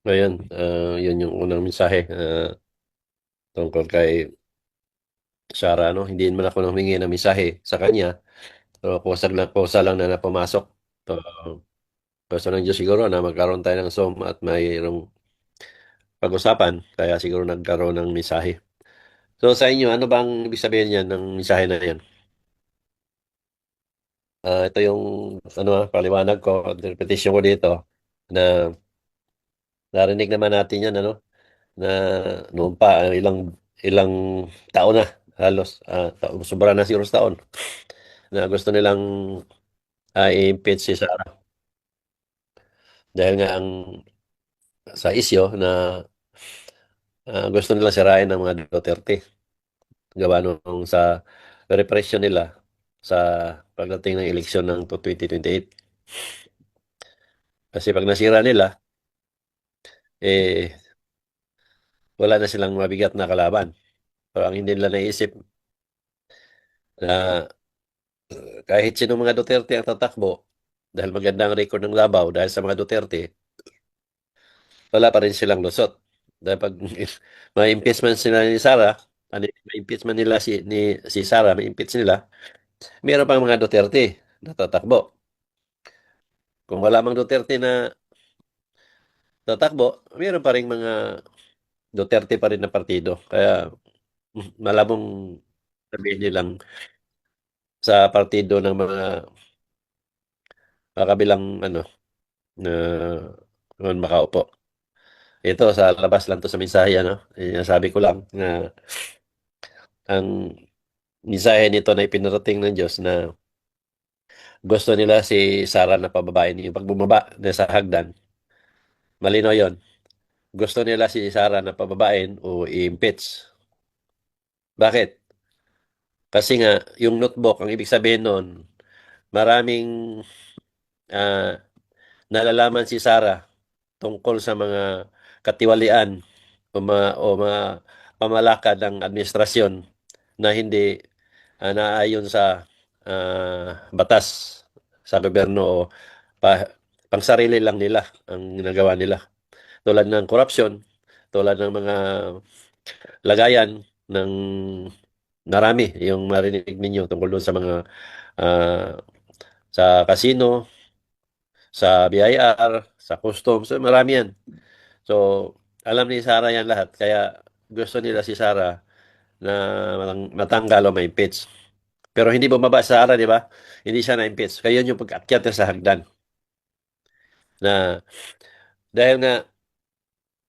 Ngayon, yun yung unang mensahe tungkol kay Sarah, no? Hindi naman ako humingi ng mensahe sa kanya. So, kusa lang na napumasok. So, gusto ng Diyos siguro na magkaroon tayo ng Zoom at mayroong pag-usapan. Kaya siguro nagkaroon ng mensahe. So, sa inyo, ano bang ibig sabihin niyan ng mensahe na yan? Ito yung paliwanag ko, interpretation ko dito na narinig naman natin yan, na noon pa, ilang taon na, halos, sobra na siguro sa taon, na gusto nilang i-impeach si Sara. Dahil nga sa isyo na gusto nila sirain ng mga Duterte. Gawa nung sa repression nila sa pagdating ng eleksyon ng 2028. Kasi pag nasira nila, eh, wala na silang mabigat na kalaban. So, ang hindi nila naisip na kahit sino mga Duterte ang tatakbo, dahil maganda ang record ng Davao dahil sa mga Duterte, wala pa rin silang lusot. Dahil pag may impeachment sila ni Sara, may impeachment nila si Sara, may impeach nila, meron pang mga Duterte na tatakbo. Kung wala mang Duterte na tatakbo, meron pa rin mga Duterte pa rin na partido. Kaya malabong sabihin nilang sa partido ng mga kabilang na makaupo. Ito, sa labas lang to sa mensahe, sabi ko lang na ang mensahe nito na ipinarating ng Diyos na gusto nila si Sarah na pababain yung pag bumaba na sa hagdan. Malino yon. Gusto nila si Sarah na pababain o i-impeach. Bakit? Kasi nga, yung notebook, ang ibig sabihin nun, maraming ah, nalalaman si Sarah tungkol sa mga katiwalian o mga pamalakad ng administrasyon na hindi naayon sa batas sa gobyerno o pangsarili lang nila ang ginagawa nila. Tulad ng korupsyon, tulad ng mga lagayan ng marami yung marinig ninyo tungkol doon sa mga ah, sa casino, sa BIR, sa customs, so marami yan. So, alam ni Sarah yan lahat. Kaya gusto nila si Sarah na matanggal o ma-impeach. Pero hindi bumaba sa Sarah, di ba? Hindi siya na-impeach. Kaya yun yung pag-akyat niya sa hagdan. Na dahil nga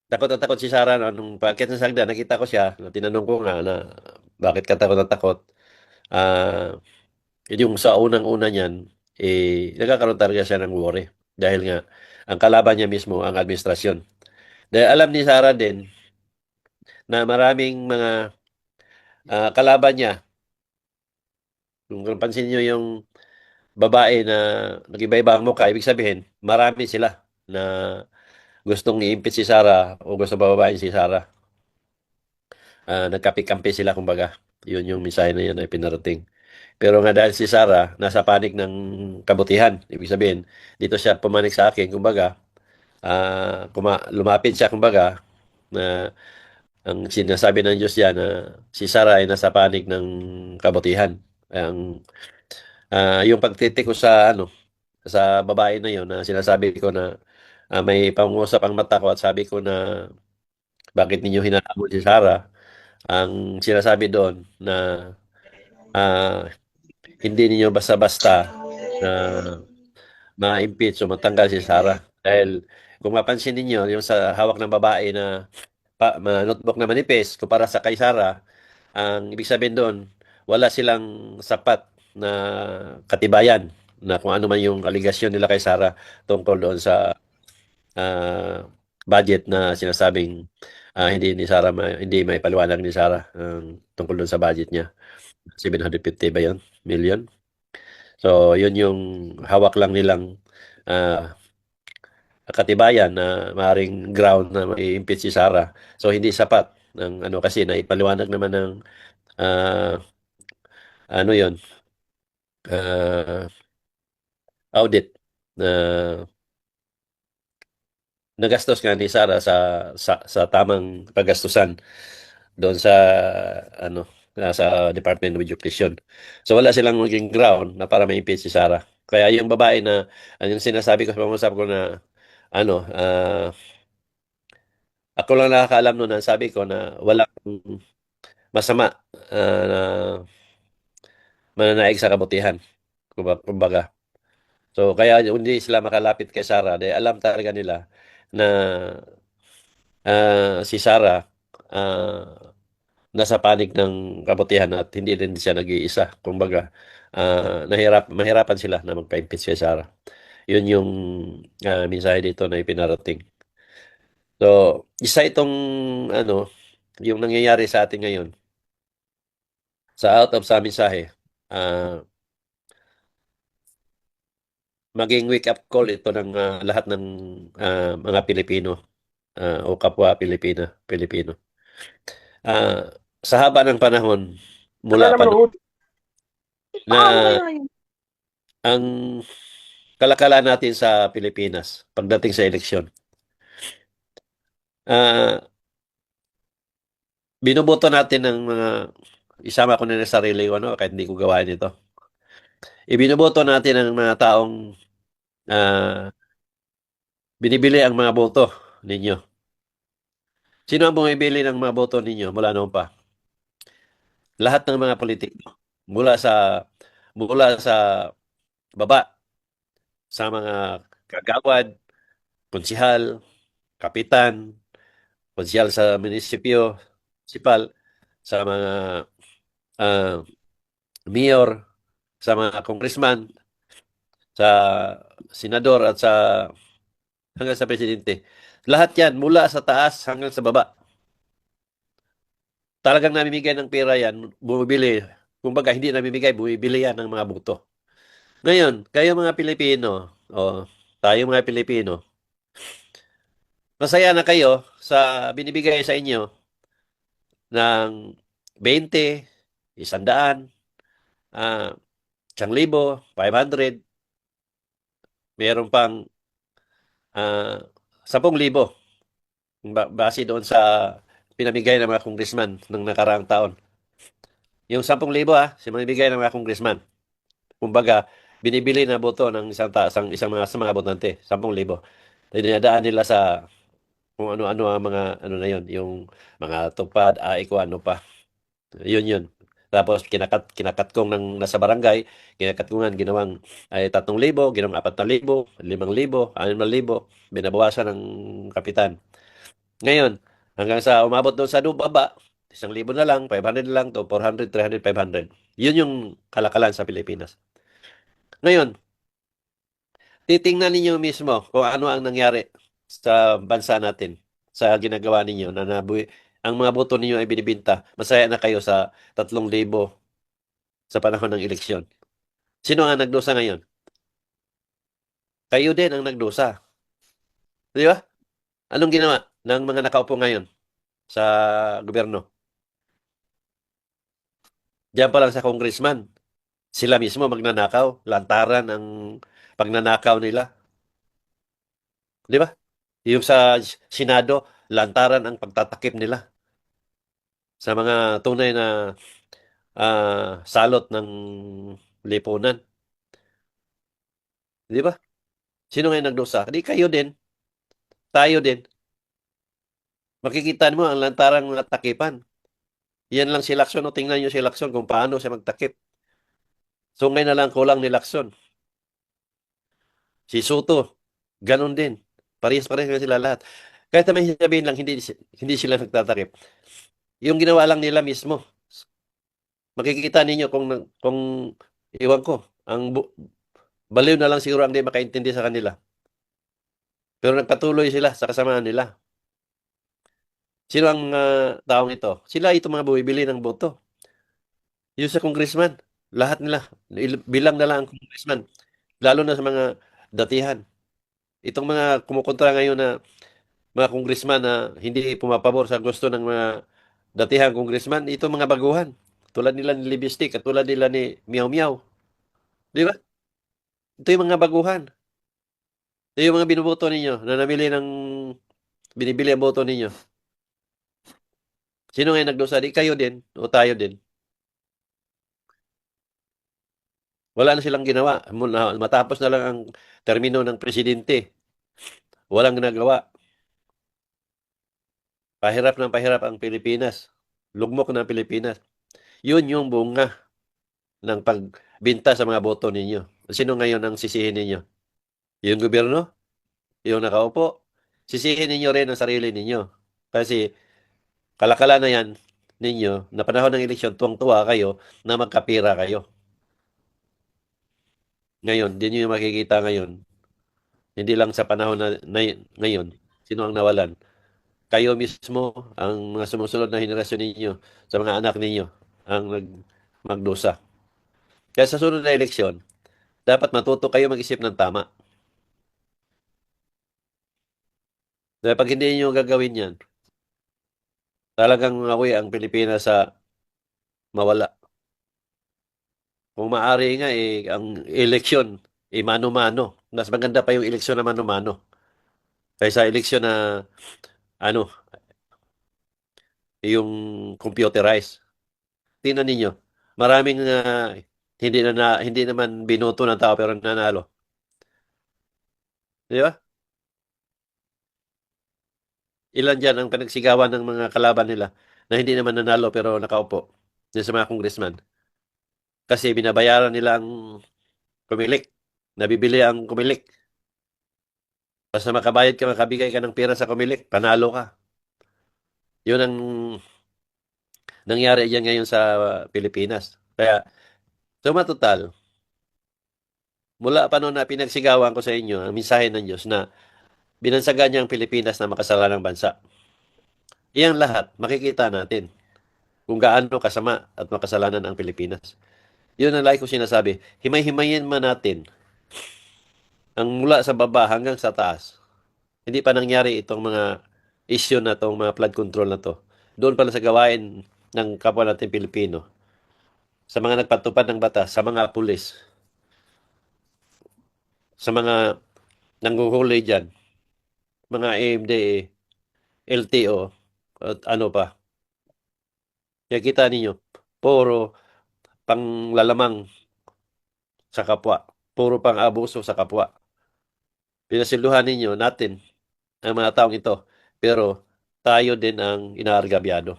takot na takot si Sarah nung pag-akyat niya sa hagdan, nakita ko siya, tinanong ko nga na bakit ka takot na takot. Ah, yung sa unang-una niyan, nagkakaroon talaga siya ng worry. Dahil nga, ang kalaban niya mismo, ang administrasyon. Dahil alam ni Sarah din na maraming mga kalaban niya. Kung pansin niyo yung babae na nag-iba-iba ang mukha, ibig sabihin, marami sila na gustong i-impeach si Sarah o gusto bababain si Sarah. Nagkapi-kampi sila, kumbaga. Yun yung mensahe na yun ay pinarating. Pero nga dahil si Sarah, nasa panig ng kabutihan. Ibig sabihin, dito siya pumanik sa akin, kumbaga, lumapit siya, kumbaga, na ang sinasabi ng Diyos yan na si Sarah ay nasa panig ng kabutihan. Yung pagtitik ko sa babae na yon na sinasabi ko na may pangusap ang mata ko at sabi ko na bakit ninyo hinahamon si Sarah, ang sinasabi doon na ah, hindi ninyo basta-basta na ma-impeach o matanggal si Sarah. Dahil kung mapansin ninyo, yung sa hawak ng babae na notebook na manipis kumpara sa kay Sarah, ang ibig sabihin doon, wala silang sapat na katibayan na kung ano man yung aligasyon nila kay Sarah tungkol doon sa budget na sinasabing hindi may paliwanag ni Sarah tungkol doon sa budget niya. 750 ba yun? Million? So, yun yung hawak lang nilang ah, katibayan na maaaring ground na mai-impeach si Sarah. So, hindi sapat ng kasi naipaliwanag naman ng ah, yun, ah, audit na nagastos nga ni Sara sa tamang paggastusan doon sa ano sa Department of Education. So wala silang maging ground na para ma-impeach si Sara. Kaya yung babae na yung sinasabi ko sa pangusap ko na ano ako lang nakakaalam noon na sabi ko na walang masama na mananaig sa kabutihan. Kumbaga. So kaya hindi sila makalapit kay Sara dahil alam talaga nila na si Sara nasa panig ng kabutihan at hindi rin siya nag-iisa. Kumbaga, mahirapan sila na magpa-impeach kay Sara. Yun yung mensahe dito na ipinarating. So, isa itong ano, yung nangyayari sa atin ngayon sa out of sa mensahe. ah Maging wake up call ito ng lahat ng mga Pilipino o kapwa Pilipino. Ah, sa haba ng panahon Tagal mula pa naman noon ho. Paano na kaya yun? ang kalakalan natin sa Pilipinas pagdating sa eleksyon. Ah, Binoboto natin ng mga isama ko na sa sarili ko ano kahit hindi ko gawain ito. Ibinoboto natin ng mga taong ah, binibili ang mga boto ninyo. Sino ang bumibili ng mga boto ninyo mula noon pa? Lahat ng mga politiko mula sa baba sa mga kagawad, konsihal, kapitan, konsyal sa munisipal, sa mga ah, mayor, sa mga congressman, sa senador at hanggang sa presidente. Lahat yan mula sa taas hanggang sa baba. Talagang namimigay ng pera yan, bumibili. Kumbaga, hindi namimigay, bumibili yan ng mga buto. Ngayon, kayo mga Pilipino, o tayo mga Pilipino, masaya na kayo sa binibigay sa inyo ng 20, 100, ah, 1,000, 500, meron pang 10,000 base doon sa pinamigay ng mga congressman ng nakaraang taon. Yung 10,000 si mamimigay ng mga congressman. Kumbaga, binibili na boto ng isang mga sa mga botante, 10,000. Dinadaan nila sa kung ano-ano ang mga ano na yon, yung mga tupad, kung ano pa. Yun. Tapos kinakat kong ng nasa barangay, kinakatkungan ginawang 3,000, ginawang 4,000, 5,000, 6,000, binabawasan ng kapitan. Ngayon, hanggang sa umabot doon sa baba, 1,000 na lang, 500 na lang to, 400, 300, 500. Yun yung kalakalan sa Pilipinas. Ngayon, titingnan ninyo mismo kung ano ang nangyari sa bansa natin, sa ginagawa ninyo na ang mga boto ninyo ay binibinta. Masaya na kayo sa 3,000 sa panahon ng eleksyon. Sino ang nagdusa ngayon? Kayo din ang nagdusa. Di ba? Anong ginawa ng mga nakaupo ngayon sa gobyerno? Diyan pa lang sa congressman. Sila mismo magnanakaw, lantaran ang pagnanakaw nila. Di ba? Yung sa Senado, lantaran ang pagtatakip nila sa mga tunay na salot ng lipunan. Di ba? Sino ngayon nagdusa? Di kayo din, tayo din. Makikita mo ang lantarang mga takipan. Yan lang si Lacson. O tingnan nyo si Lacson kung paano siya magtakip. Sungay na lang kulang ni Lacson. Si Soto, ganun din. Parehas-parehas nga sila lahat. Kahit naman sabihin lang, hindi sila nagtatakip. Yung ginawa lang nila mismo. Makikita ninyo kung iwan ko, baliw na lang siguro ang di makaintindi sa kanila. Pero nagpatuloy sila sa kasamaan nila. Sino ang taong ito? Sila ito mga bumibili ng boto. Yung sa congressman, lahat nila, bilang na lang ang congressman. Lalo na sa mga datihan. Itong mga kumukontra ngayon na mga congressman na hindi pumapabor sa gusto ng mga datihang congressman, ito mga baguhan. Tulad nila ni Libistic at tulad nila ni Meow Meow. Di ba? Ito yung mga baguhan. Ito yung mga binoboto ninyo na namili ng Binibili ang boto ninyo. Sino ngayon nagdusa? Di kayo din o tayo din. Wala na silang ginawa. Matapos na lang ang termino ng presidente. Walang ginagawa. Pahirap ng pahirap ang Pilipinas. Lugmok ng Pilipinas. Yun yung bunga ng pagbinta sa mga boto ninyo. Sino ngayon ang sisihin ninyo? Yung gobyerno? Yung nakaupo? Sisihin ninyo rin ang sarili ninyo. Kasi kalakala na yan ninyo na panahon ng eleksyon, tuwang-tuwa kayo na magkapira kayo. Ngayon, din nyo yung makikita ngayon. Hindi lang sa panahon ngayon, sino ang nawalan? Kayo mismo, ang mga sumusunod na henerasyon ninyo, sa mga anak ninyo, ang magdusa. Kaya sa sunod na eleksyon, dapat matuto kayo mag-isip ng tama. Dahil pag hindi niyo gagawin yan, talagang ako'y ang Pilipinas sa mawala. Kung maaari nga, ang eleksyon, mano-mano. Mas maganda pa yung eleksyon na mano-mano. Kaysa eleksyon na, ano, yung computerized. Tingnan ninyo, maraming hindi naman binoto ng tao pero nanalo. Di ba? Ilan dyan ang pinagsigawan ng mga kalaban nila na hindi naman nanalo pero nakaupo. Yan sa mga congressman. Kasi binabayaran nila ang kumilik. Nabibili ang kumilik. Basta makabayad ka, makabigay ka ng pera sa kumilik, panalo ka. Yun ang nangyari dyan ngayon sa Pilipinas. Kaya, suma total, mula pa noon na pinagsigawan ko sa inyo, ang mensahe ng Diyos na binansagan niya ang Pilipinas na makasalanang bansa. Iyang lahat, makikita natin kung gaano kasama at makasalanan ang Pilipinas. Yun ang lagi ko sinasabi. Himay-himayin man natin ang mula sa baba hanggang sa taas. Hindi pa nangyari itong mga issue na itong mga flood control na to. Doon pala sa gawain ng kapwa natin Pilipino. Sa mga nagpatupad ng batas, sa mga pulis, sa mga nanghuhuli dyan, mga AMDA, LTO, at ano pa. Kaya kita ninyo, puro panglalamang sa kapwa. Puro pang abuso sa kapwa. Pinasilduhan ninyo natin ang mga taong ito. Pero tayo din ang inaargabyado.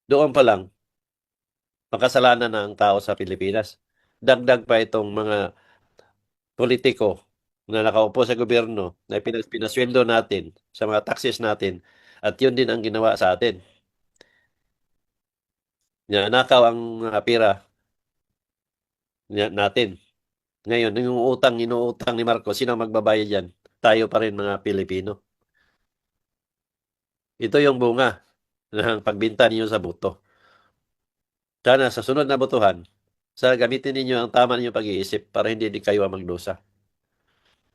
Doon pa lang, makasalanan na ang tao sa Pilipinas. Dagdag pa itong mga politiko na nakaupo sa gobyerno na pinasweldo natin sa mga taxes natin at yun din ang ginawa sa atin. Nakaw ang pira natin. Ngayon, yung inuutang ni Marcos, sino ang magbabayad yan? Tayo pa rin mga Pilipino. Ito yung bunga ng pagbinta ninyo sa boto. Sana sa sunod na botohan, gamitin ninyo ang tama ninyong pag-iisip para hindi kayo ang magdusa.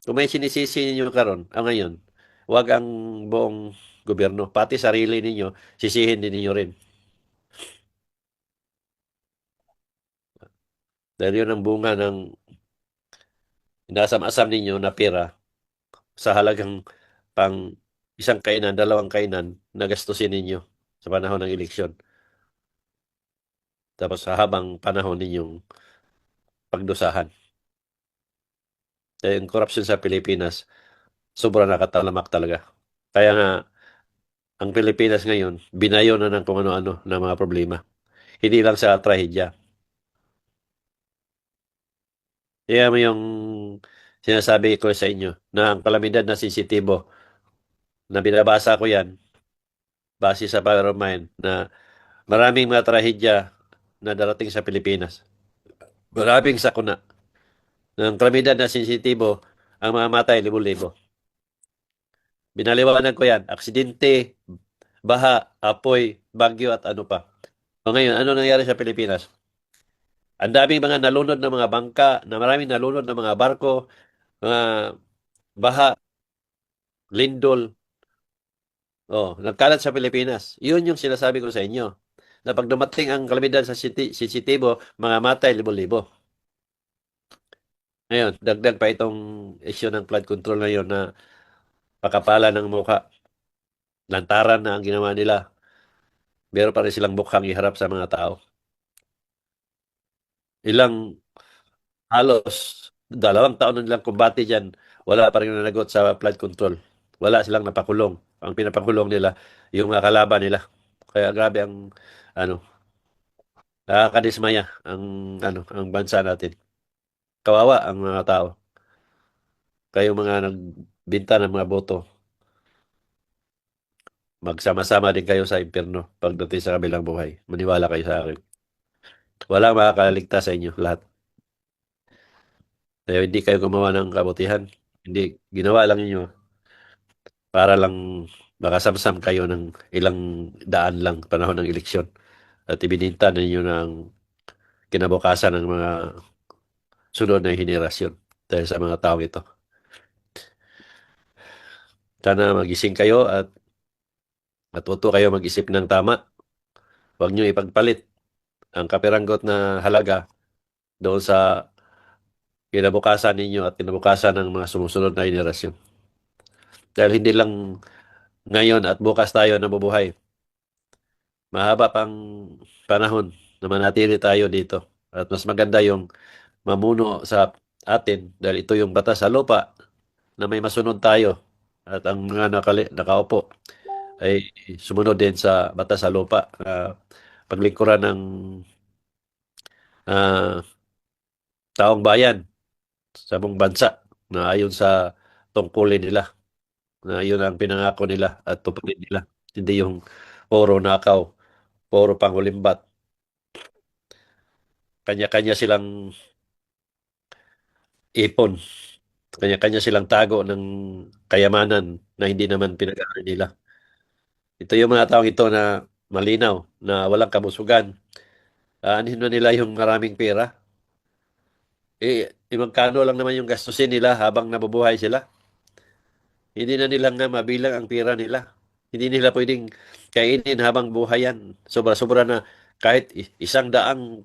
Kung may sinisisi ninyo karon, ngayon, huwag ang buong gobyerno, pati sarili ninyo, sisihin din ninyo rin. Dahil yun ang bunga ng inasam-asam ninyo na pera sa halagang pang isang kainan, dalawang kainan na gastusin ninyo sa panahon ng eleksyon. Tapos sa habang panahon ninyong pagdusahan. Kaya yung corruption sa Pilipinas, sobrang nakatalamak talaga. Kaya nga, ang Pilipinas ngayon, binayo na ng kung ano-ano na mga problema. Hindi lang sa trahedya. Kaya mo yung sinasabi ko sa inyo na ang kalamidad na sensitibo na binabasa ko yan base sa power of mind na maraming mga trahedya na darating sa Pilipinas. Maraming sakuna. Ng kalamidad na sensitibo ang mga matay libo-libo. Binaliwanag ko yan. Aksidente, baha, apoy, bagyo at ano pa. O ngayon, ano nangyari sa Pilipinas? Ang daming mga nalunod na mga bangka, na maraming nalunod na mga barko, mga baha, lindol, nagkalat sa Pilipinas. Yun yung sinasabi ko sa inyo. Na pag dumating ang kalamidad sa sensitibo, mga matay, libo-libo. Ngayon, dagdag pa itong issue ng flood control na yun na pakapalan ng mukha, lantaran na ang ginawa nila. Meron pa rin silang mukhang iharap sa mga tao. Ilang halos 2 taon na nilang kumbate dyan, wala pa rin nanagot sa flood control. Wala silang napakulong. Ang pinapakulong nila, yung mga kalaban nila. Kaya grabe ang, ano, nakakadismaya ang bansa natin. Kawawa ang mga tao. Kayo mga nagbinta ng mga boto, magsama-sama din kayo sa impyerno pagdating sa kabilang buhay. Maniwala kayo sa akin. Walang makakaligtas sa inyo lahat. Kaya hindi kayo gumawa ng kabutihan. Hindi, ginawa lang ninyo para lang makasamsam kayo ng ilang daan lang panahon ng eleksyon at ibininta ninyo ng kinabukasan ng mga sunod na henerasyon dahil sa mga tao ito. Sana magising kayo at matuto kayo mag-isip ng tama. Huwag nyo ipagpalit ang kapiranggot na halaga doon sa kinabukasan ninyo at kinabukasan ng mga sumusunod na henerasyon. Dahil hindi lang ngayon at bukas tayo nabubuhay. Mahaba pang panahon na manatili tayo dito. At mas maganda yung mamuno sa atin dahil ito yung batas sa lupa na may masunod tayo. At ang mga nakaupo ay sumunod din sa batas sa lupa. Paglingkuran ng ah, taong bayan sa buong bansa na ayon sa tungkulin nila, na yun ang pinangako nila at tuparin nila. Hindi yung puro nakaw, puro pangulimbat. Kanya-kanya silang ipon, kanya-kanya silang tago ng kayamanan na hindi naman pinag-aari nila. Ito yung mga taong ito na malinaw, na walang kabusugan. Aanhin na nila yung maraming pera. Magkano lang naman yung gastusin nila habang nabubuhay sila. Hindi na nila nga mabilang ang pera nila. Hindi nila pwedeng kainin habang buhay yan. Sobra-sobra na kahit isang daang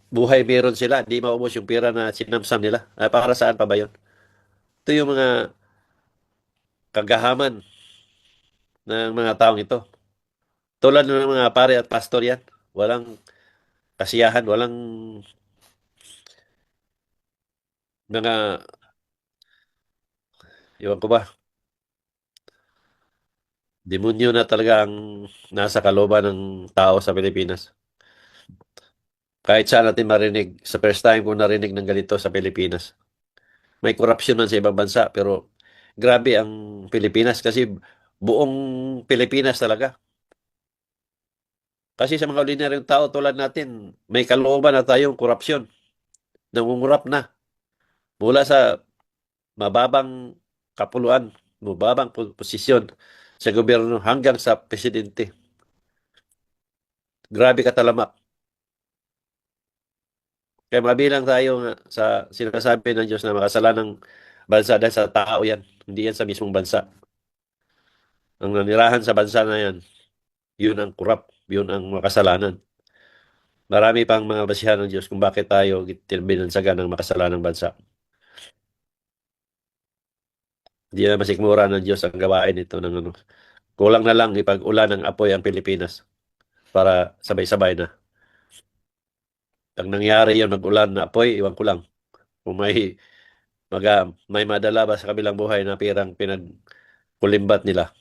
buhay meron sila, hindi maubos yung pera na sinamsam nila. Para saan pa ba yun? Ito yung mga kagahaman ng mga taong ito. Tulad ng mga pare at pastor yan. Walang kasiyahan, walang mga, iwan ko ba, demonyo na talaga ang nasa kalooban ng tao sa Pilipinas. Kahit saan natin marinig, sa first time ko narinig ng ganito sa Pilipinas. May korupsyon man sa ibang bansa, pero grabe ang Pilipinas kasi buong Pilipinas talaga. Kasi sa mga ordinaryong tao tulad natin, may kalooban na tayong korupsyon. Nangungurap na mula sa mababang kapuluan, mababang posisyon sa gobyerno hanggang sa presidente. Grabe katalamak. Kaya mabilang tayo nga sa sinasabi ng Diyos na makasalanang bansa dahil sa tao yan. Hindi yan sa mismong bansa. Ang nanirahan sa bansa na yan, yun ang kurap, yun ang makasalanan. Marami pang mga basihan ng Diyos kung bakit tayo binansagan ng makasalanang bansa. Hindi na masikmura ng Diyos ang gawain ito ng ano. Kulang na lang ipag-ulan ng apoy ang Pilipinas para sabay-sabay na. Pag nangyari yun, mag-ulan na apoy, iwan ko lang. Kung maga, may madala ba sa kabilang buhay na pirang pinagkulimbat nila.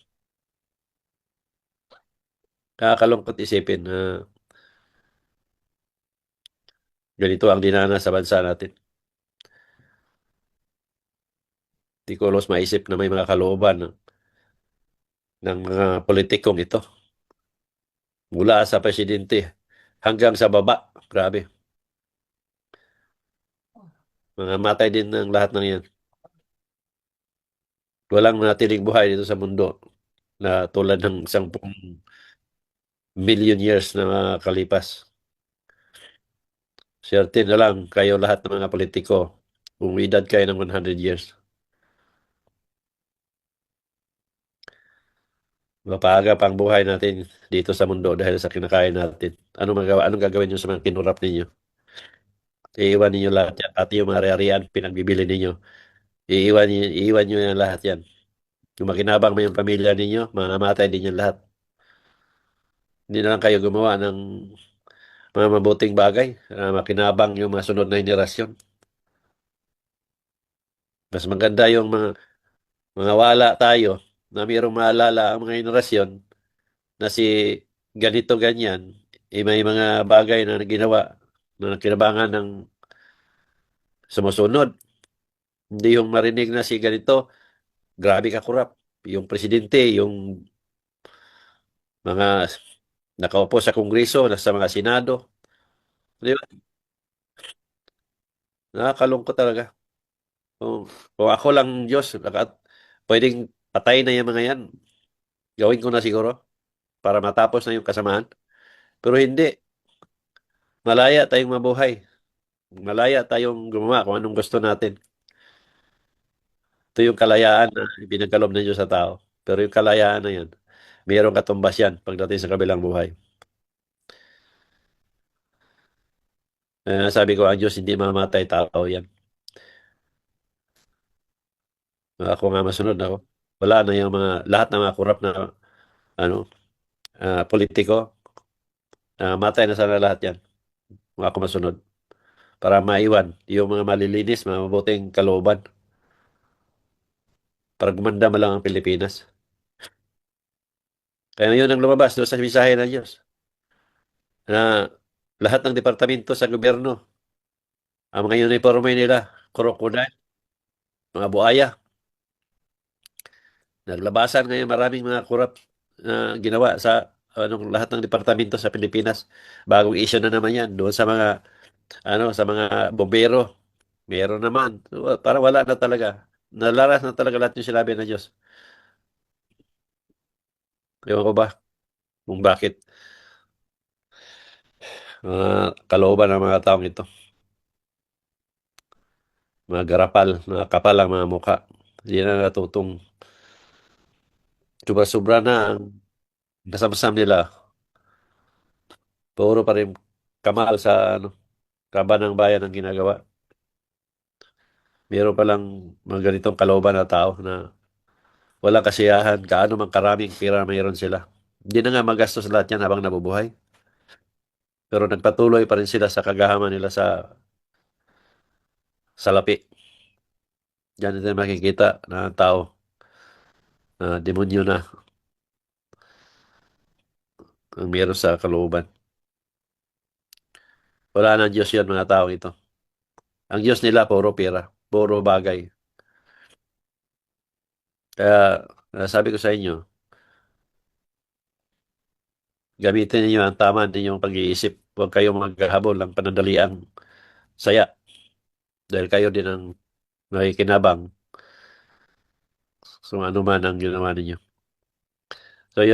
Nakakalungkot isipin na ganito ang dinanas sa bansa natin. Di ko los maisip na may mga kalooban ng mga politikong ito. Mula sa presidente hanggang sa baba. Grabe. Mga matay din ng lahat ng yan. Walang natiling buhay dito sa mundo na tulad ng 10 million years na kalipas. Swerte na lang kayo lahat ng mga politiko kung edad kayo ng 100 years. Mapaaga pang buhay natin dito sa mundo dahil sa kinakain natin. Anong gagawin nyo sa mga kinurap ninyo? Iiwan ninyo lahat yan. At yung mga ari-arian, pinagbibili ninyo. Iiwan nyo yan lahat yan. Kung makinabang mo yung pamilya ninyo, mamamatay din yan lahat. Hindi na lang kayo gumawa ng mga mabuting bagay na makinabang yung mga sunod na henerasyon. Mas maganda yung mga wala tayo na mayroong maalala ang mga henerasyon na si ganito ganyan, may mga bagay na ginawa na kinabangan ng sumusunod. Hindi yung marinig na si ganito, grabe ka kurap. Yung presidente, yung mga nakaupo sa Kongreso, sa mga Senado. Di ba? Nakakalungkot talaga. Kung ako lang Diyos, pwedeng patay na yung mga yan. Gawin ko na siguro para matapos na yung kasamaan. Pero hindi. Malaya tayong mabuhay. Malaya tayong gumawa kung anong gusto natin. Ito yung kalayaan na ibinagkaloob ng Diyos sa tao. Pero yung kalayaan na yan, mayroong katumbas yan pagdating sa kabilang buhay. Sabi ko, ang Diyos hindi mamamatay, tao yan. Ako nga masunod ako. Wala na yung lahat ng mga kurap na ano, politiko. Matay na sana lahat yan. Kung ako masunod. Para maiwan yung mga malilinis, mga mabuting kalooban. Para gumanda man lang ang Pilipinas. Kaya ngayon ang lumabas doon sa mensahe ng Diyos na lahat ng departamento sa gobyerno, ang mga uniforme nila, krokodil, mga buaya. Naglabasan ngayon maraming mga kurap na ginawa sa lahat ng departamento sa Pilipinas. Bagong issue na naman yan doon sa mga sa mga bombero. Meron naman. So, parang wala na talaga. Nalaras na talaga lahat yung sinabi ng Diyos. Ewan ko ba kung bakit kalooban ng mga taong ito. Mga garapal, mga kapal ang mga mukha. Hindi na natutong sobra-sobra na ang kasamsam nila. Puro pa rin kamal sa kaban ng bayan ang ginagawa. Meron palang mga ganitong kalooban na tao na walang kasiyahan, kaano man karaming pira mayroon sila. Hindi na nga magastos lahat yan habang nabubuhay. Pero nagpatuloy pa rin sila sa kagahaman nila sa lapi. Diyan natin makikita na ang tao na demonyo na ang meron sa kalooban. Wala nang Diyos yan mga tao ito. Ang Diyos nila puro pera, puro bagay. Kaya sabi ko sa inyo, gamitin niyo ang tama ninyong pag-iisip. Huwag kayong maghahabol ng panandaliang saya dahil kayo din ang nakikinabang kung ano man ang ginawa ninyo. So,